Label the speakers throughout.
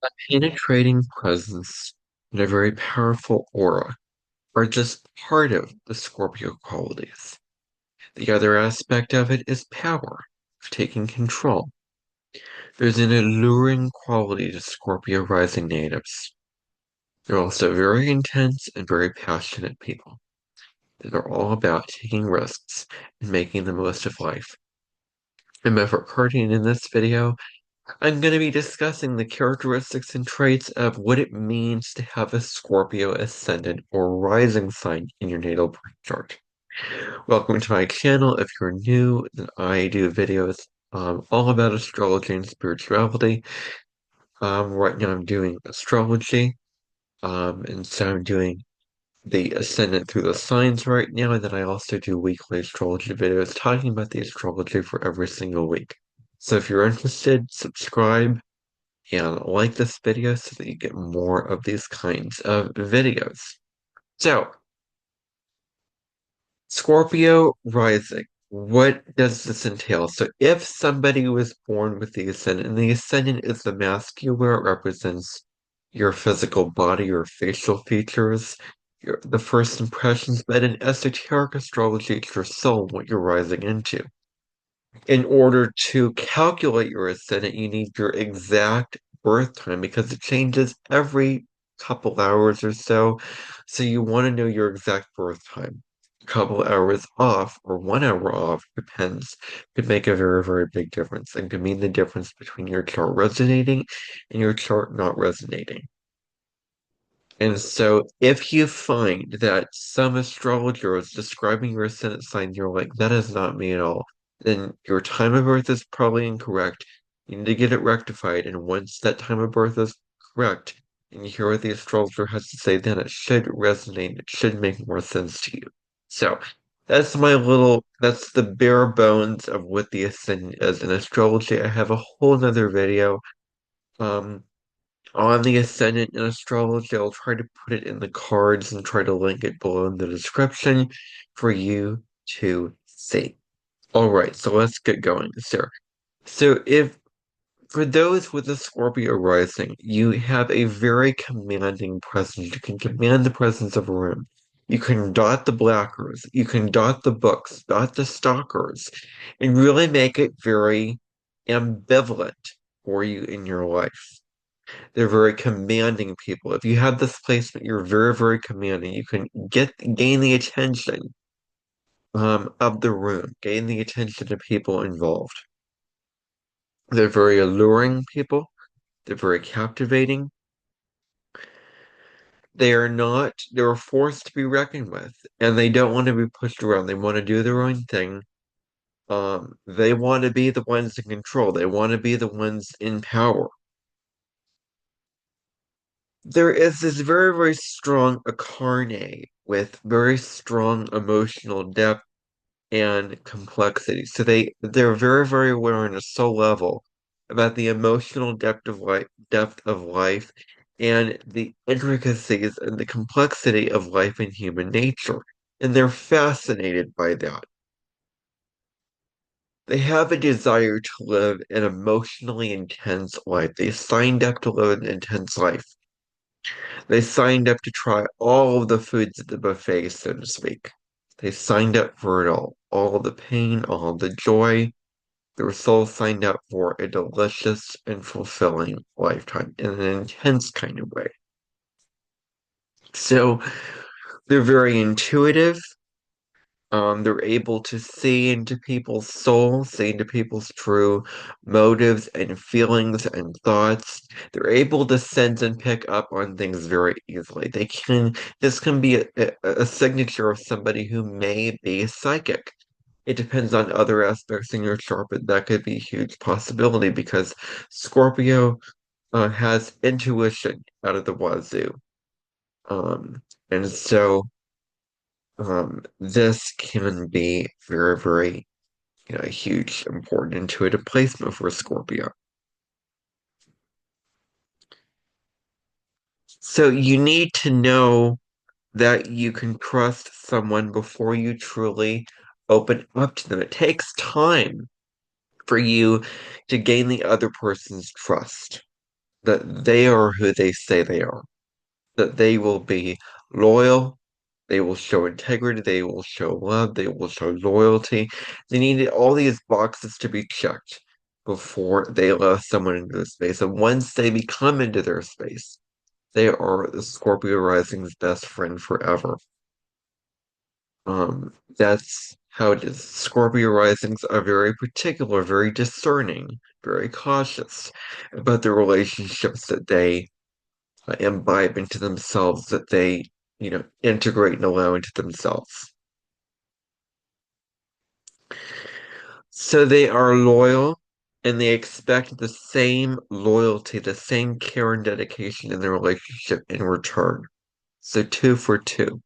Speaker 1: A penetrating presence and a very powerful aura are just part of the Scorpio qualities. The other aspect of it is power, of taking control. There's an alluring quality to Scorpio rising natives. They're also very intense and very passionate people that are all about taking risks and making the most of life. And before parting in this video, I'm going to be discussing the characteristics and traits of what it means to have a Scorpio ascendant or rising sign in your natal birth chart. Welcome to my channel. If you're new, then I do videos all about astrology and spirituality. Right now I'm doing astrology, and so I'm doing the ascendant through the signs right now, and then I also do weekly astrology videos talking about the astrology for every single week. So if you're interested, subscribe and like this video so that you get more of these kinds of videos. So, Scorpio rising. What does this entail? So, if somebody was born with the Ascendant, and the Ascendant is the masculine, it represents your physical body, your facial features, the first impressions, but in esoteric astrology, it's your soul, what you're rising into. In order to calculate your ascendant, you need your exact birth time because it changes every couple hours or so. So you want to know your exact birth time. A couple hours off or 1 hour off depends, could make a very, very big difference and could mean the difference between your chart resonating and your chart not resonating. And so if you find that some astrologer is describing your ascendant sign, you're like, that is not me at all, then your time of birth is probably incorrect. You need to get it rectified. And once that time of birth is correct, and you hear what the astrologer has to say, then it should resonate. It should make more sense to you. So that's the bare bones of what the ascendant is in astrology. I have a whole nother video. Um, on the Ascendant in astrology. I'll try to put it in the cards and try to link it below in the description for you to see. All right, so let's get going, sir. So if for those with a Scorpio rising, you have a very commanding presence. You can command the presence of a room. You can dot the blackers, you can dot the books, dot the stalkers, and really make it very ambivalent for you in your life. They're very commanding people. If you have this placement, you're very, very commanding. You can gain the attention of the room, gain the attention of people involved. They're very alluring people. They're very captivating. They're a force to be reckoned with, and they don't want to be pushed around. They want to do their own thing. They want to be the ones in control. They want to be the ones in power. There is this very, very strong incarnate with very strong emotional depth and complexity. So they're very, very aware on a soul level about the emotional depth of life and the intricacies and the complexity of life and human nature. And they're fascinated by that. They have a desire to live an emotionally intense life. They signed up to live an intense life. They signed up to try all of the foods at the buffet, so to speak. They signed up for it all the pain, all the joy. Their soul signed up for a delicious and fulfilling lifetime in an intense kind of way. So they're very intuitive. They're able to see into people's souls, see into people's true motives and feelings and thoughts. They're able to sense and pick up on things very easily. This can be a signature of somebody who may be psychic. It depends on other aspects in your chart, but that could be a huge possibility because Scorpio has intuition out of the wazoo. And so this can be very, very, a huge, important intuitive placement for Scorpio. So you need to know that you can trust someone before you truly open up to them. It takes time for you to gain the other person's trust. that they are who they say they are, that they will be loyal, they will show integrity, they will show love, they will show loyalty. They need all these boxes to be checked before they allow someone into their space. And once they become into their space, they are the Scorpio rising's best friend forever. That's how it is. Scorpio risings are very particular, very discerning, very cautious about the relationships that they imbibe into themselves, that they, integrate and allow into themselves. So they are loyal and they expect the same loyalty, the same care and dedication in the relationship in return. So two for two.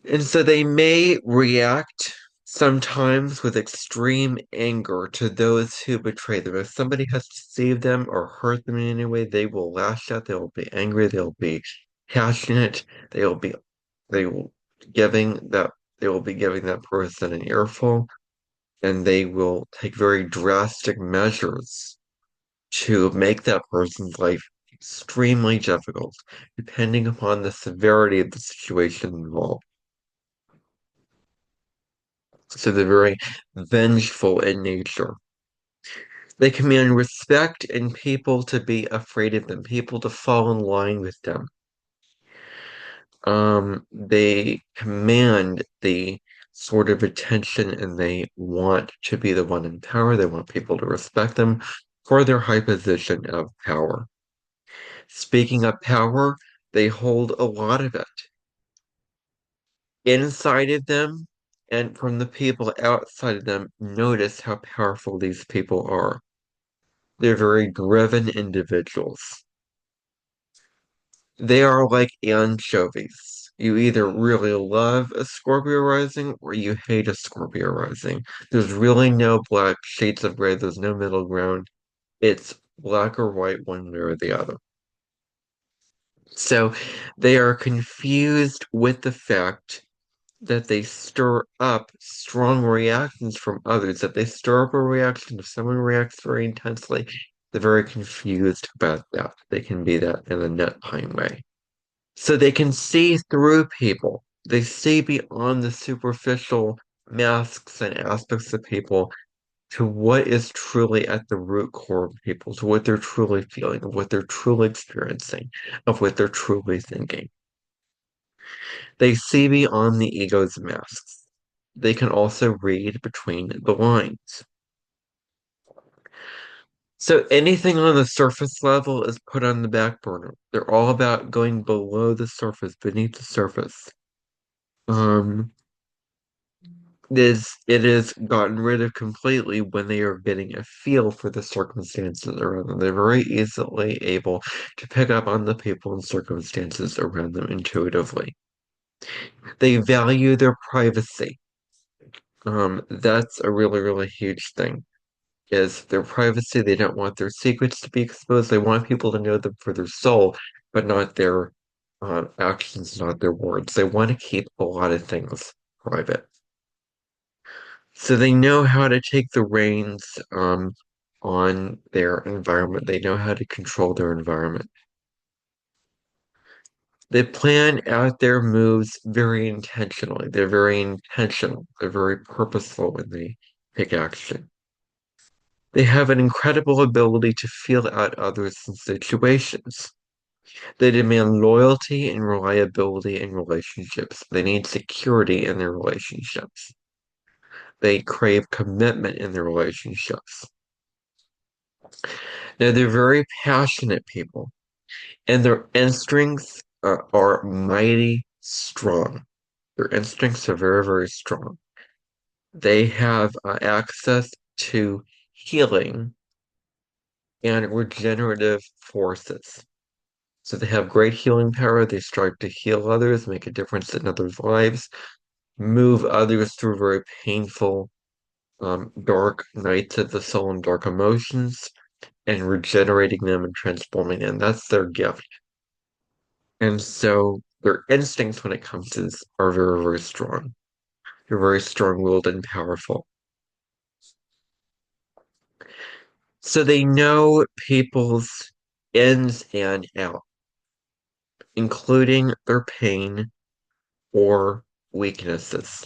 Speaker 1: And so they may react sometimes with extreme anger to those who betray them. If somebody has deceived them or hurt them in any way, they will lash out, they will be angry, they'll be passionate, they will be they will giving that they will be giving that person an earful, and they will take very drastic measures to make that person's life extremely difficult, depending upon the severity of the situation involved. So they're very vengeful in nature. They command respect and people to be afraid of them, people to fall in line with them. They command the sort of attention and they want to be the one in power. They want people to respect them for their high position of power. Speaking of power, they hold a lot of it inside of them and from the people outside of them. Notice how powerful these people are. They're very driven individuals. They are like anchovies. You either really love a Scorpio rising or you hate a Scorpio rising. There's really no black shades of gray. There's no middle ground. It's black or white, one way or the other. So they are confused with the fact that they stir up strong reactions from others, that they stir up a reaction. If someone reacts very intensely, they're very confused about that. They can be that in a nut pine way. So they can see through people. They see beyond the superficial masks and aspects of people to what is truly at the root core of people, to what they're truly feeling, of what they're truly experiencing, of what they're truly thinking. They see beyond the ego's masks. They can also read between the lines. So anything on the surface level is put on the back burner. They're all about going below the surface, beneath the surface. Um, it is gotten rid of completely when they are getting a feel for the circumstances around them. They're very easily able to pick up on the people and circumstances around them intuitively. They value their privacy. That's a really, really huge thing. Is their privacy. They don't want their secrets to be exposed. They want people to know them for their soul, but not their actions, not their words. They want to keep a lot of things private. So they know how to take the reins on their environment. They know how to control their environment. They plan out their moves very intentionally. They're very intentional. They're very purposeful when they take action. They have an incredible ability to feel out others in situations. They demand loyalty and reliability in relationships. They need security in their relationships. They crave commitment in their relationships. Now, they're very passionate people, and their instincts are mighty strong. Their instincts are very, very strong. They have access to healing and regenerative forces. So they have great healing power. They strive to heal others, make a difference in others' lives, move others through very painful, dark nights of the soul and dark emotions, and regenerating them and transforming them. That's their gift. And so their instincts when it comes to this are very, very strong. They're very strong-willed and powerful. So they know people's ins and out, including their pain or weaknesses.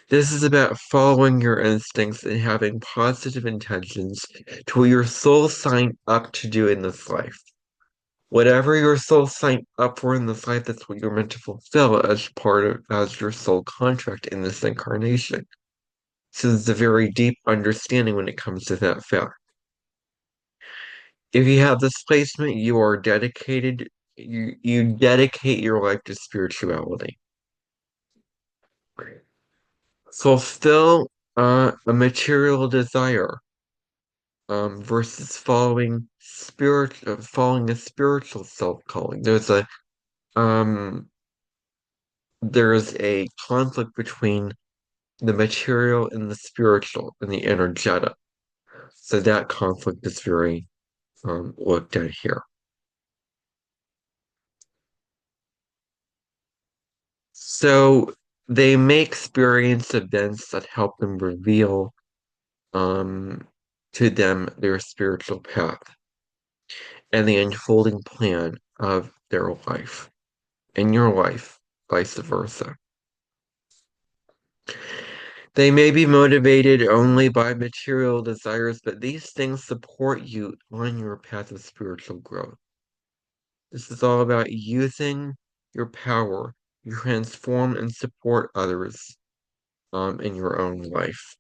Speaker 1: This is about following your instincts and having positive intentions to what your soul signed up to do in this life. Whatever your soul signed up for in this life, that's what you're meant to fulfill as part of as your soul contract in this incarnation. So there's a very deep understanding when it comes to that fact. If you have this placement, you are dedicated, you dedicate your life to spirituality. Fulfill a material desire versus following a spiritual self calling. Um there's a conflict between the material and the spiritual and the energetic. So that conflict is very looked at here. So they may experience events that help them reveal um, to them their spiritual path and the unfolding plan of their life and your life, vice versa. They may be motivated only by material desires, but these things support you on your path of spiritual growth. This is all about using your power to transform and support others in your own life.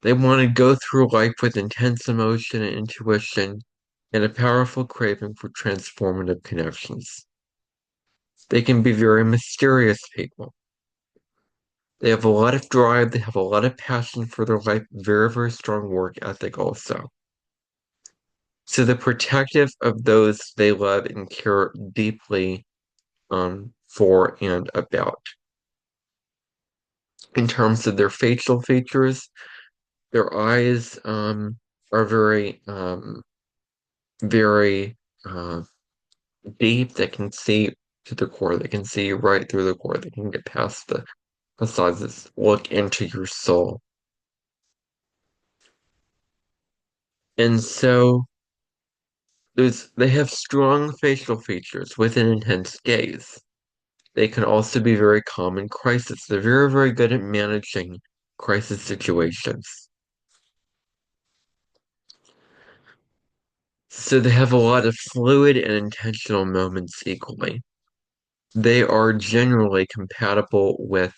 Speaker 1: They want to go through life with intense emotion and intuition and a powerful craving for transformative connections. They can be very mysterious people. They have a lot of drive, they have a lot of passion for their life, very, very strong work ethic also. So they're protective of those they love and care deeply for and about. In terms of their facial features, their eyes are very uh, deep. They can see to the core. They can see right through the core. They can get past the facades, look into your soul. And so they have strong facial features with an intense gaze. They can also be very calm in crisis. They're very, very good at managing crisis situations. So they have a lot of fluid and intentional moments equally. They are generally compatible with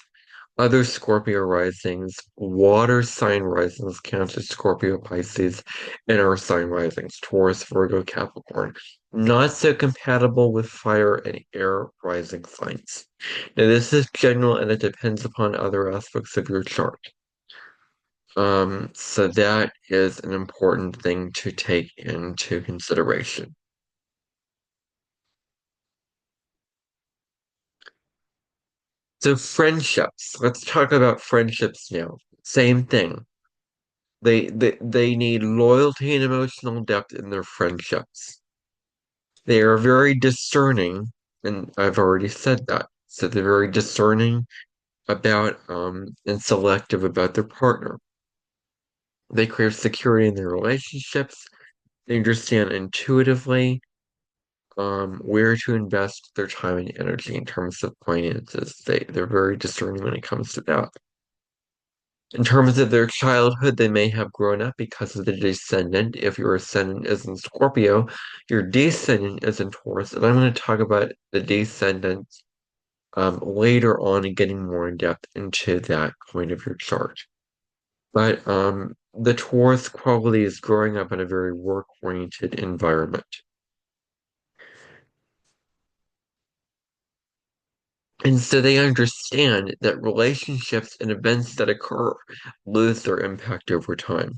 Speaker 1: other Scorpio risings, water sign risings, Cancer, Scorpio, Pisces, and earth sign risings, Taurus, Virgo, Capricorn. Not so compatible with fire and air rising signs. Now, this is general and it depends upon other aspects of your chart. So that is an important thing to take into consideration. So friendships. Let's talk about friendships now. Same thing. They need loyalty and emotional depth in their friendships. They are very discerning, and I've already said that. So they're very discerning about and selective about their partner. They crave security in their relationships. They understand intuitively where to invest their time and energy in terms of finances. They're very discerning when it comes to that. In terms of their childhood, they may have grown up because of the descendant. If your ascendant is in Scorpio, your descendant is in Taurus. And I'm going to talk about the descendant later on and getting more in depth into that point of your chart. But the Taurus quality is growing up in a very work-oriented environment. And so they understand that relationships and events that occur lose their impact over time.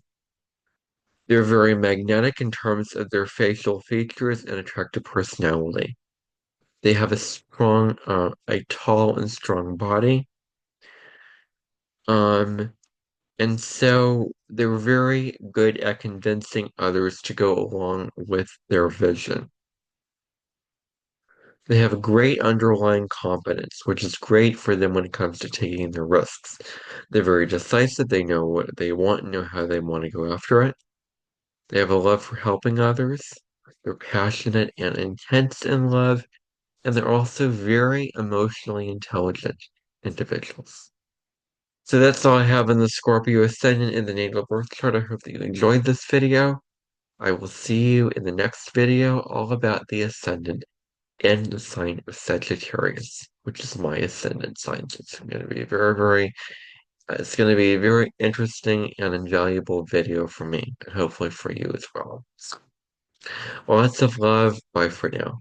Speaker 1: They're very magnetic in terms of their facial features and attractive personality. They have a tall and strong body. Um, and so they're very good at convincing others to go along with their vision. They have a great underlying confidence, which is great for them when it comes to taking their risks. They're very decisive, they know what they want and know how they want to go after it. They have a love for helping others. They're passionate and intense in love, and they're also very emotionally intelligent individuals. So that's all I have on the Scorpio Ascendant in the natal birth chart. I hope that you enjoyed this video. I will see you in the next video, all about the Ascendant and the sign of Sagittarius, which is my Ascendant sign. So it's going to be it's going to be a very interesting and invaluable video for me, and hopefully for you as well. Lots of love. Bye for now.